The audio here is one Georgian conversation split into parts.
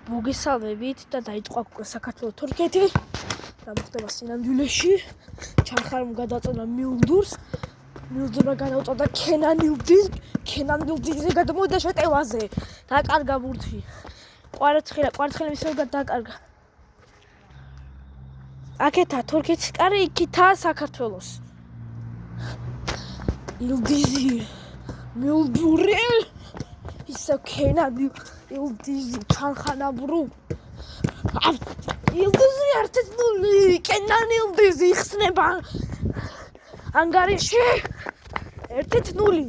მოგესალმებით და დაიწყო უკვე საქართველოს თურქეთი და მოხდება სინამდვილეში ჩახარმ გადაწყვეტა მილდურმა გადაწყვეტა ქენან ილდიზზე გადმოვიდა შეტევაზე დაკარგა ბურთი კვარცხელი მისგან დაკარგა აქეთა თურქეთის კარი იქითაა საქართველოს ილდიზი მილდური ისა ქენან ილდიზი ჩანხანაბრუ ილდიზი ერთად ნული კენან ილდიზი იხსნება ანგარიში ერთად ნული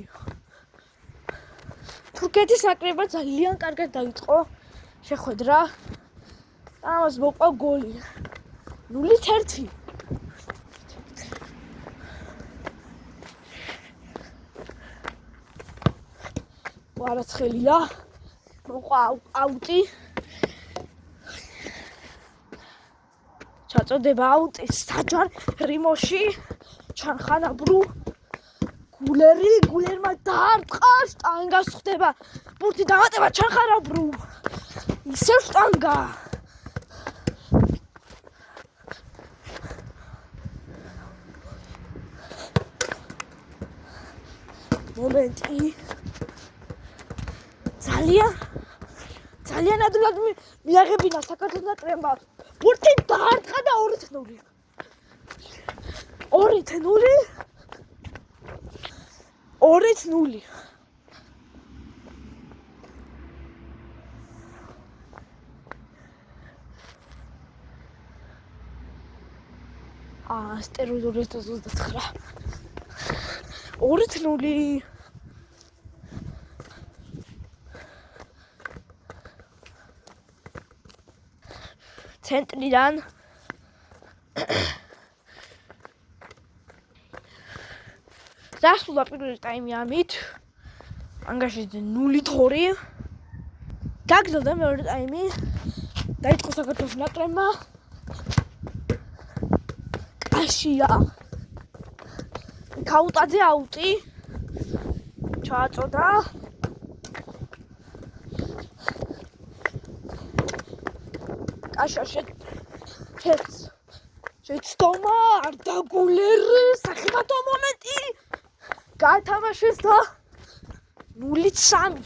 თურქეთის ნაკრებმა ძალიან კარგად დაიწყო შეხვედრა ამას მოყვა გოლი 0-1 კვარცხელია მოყვა აუტი ჩაწოდება აუტი საჯარ რიმოში ჩანხანაბრუ გულერმა დაარტყა შტანგას ხდება ბურთი დამატება ჩანხანაბრუ ისევ შტანგა მომენტი ძალიან ადვილად მიაღებინა საქართველოს ნაკრებმა ბურთი დაარტყა და 2-0 სტეროიდული 29 2-0 ცენტრიდან დასრულდა პირველი ტაიმი ამით ანგარიშზე 0-2 გაგრძელდა მეორე ტაიმი დაიწყო საქართველოს ნაკრებმა კაშია ქაუტაძე აუტი ჩააწოდა კაშა შეცდომა არ დაგულერი სახიფათო მომენტი გაათამაშეს და 0-3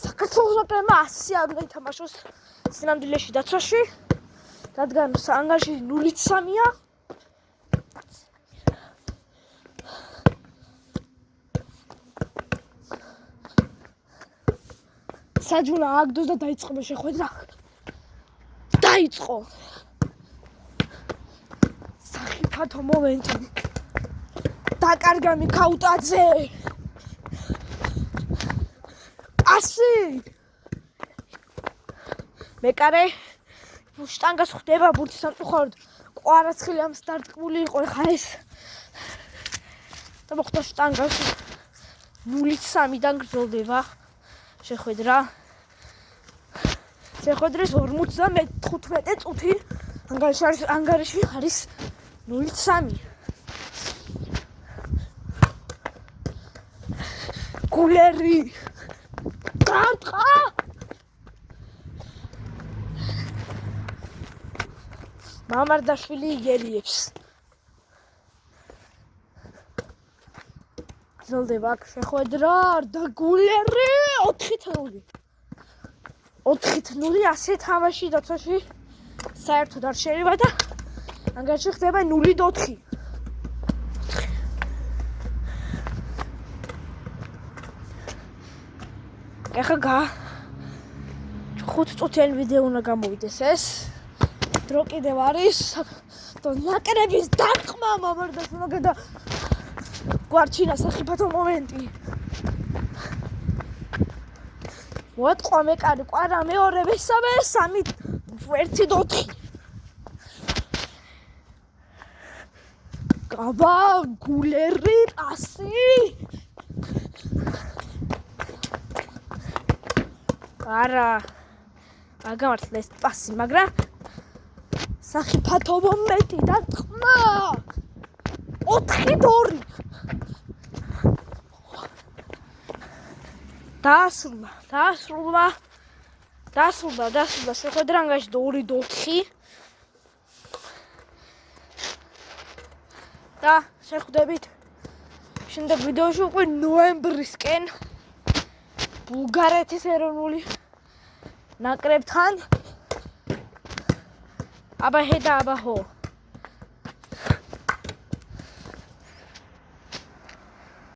საქართველოს ნაკრებმა 100 არ უნდა ითამაშოს სინამდვილეში დაცვაში რადგან ანგარიში 0-3-ია საჯუნა აგდოს და დაიწყო შეხვედრა დაიწყო სახიფათო მომენტი დაკარგა მიქაუტაძე ასი მეკარე შტანგას ხდება ბურთი სამწუხაროდ კვარცხელი ამ სტარტკმული იყო ხა ეს და მოხდა შტანგას 0-3-დან გრძელდება შეხვედრის 55 წუთი ანგარიში არის 0-3 გულერი დაარტყა მამარდაშვილი იგერიებს გრძელდება აქ შეხვედრა და გულერი 4-0 ასე თამაში დაცვაში საერთოდ არ შეიძლება და ანგარიში ხდება 0-4 ეხლა 5 წუთიანი ვიდეო უნდა გამოვიდეს ეს დრო კიდევ არის და ნაკრების დარტყმა მამარდაშვილმა და გვარჩინა სახიფათო მომენტი მოატყვა მეკარე კვარა მეორე მესამე 3-1-4 გაბა გულერი პასი არა აგამართლეს პასი მაგრამ სახიფათო მომენტი დარტყმა 4-2 დაასრულა შეხვედრანგაში 2-4 და შეხვდებით შემდეგ ვიდეოში უკვე ნოემბრისკენ ბულგარეთის ეროვნული ნაკრებთან აბა ჰე და აბა ჰო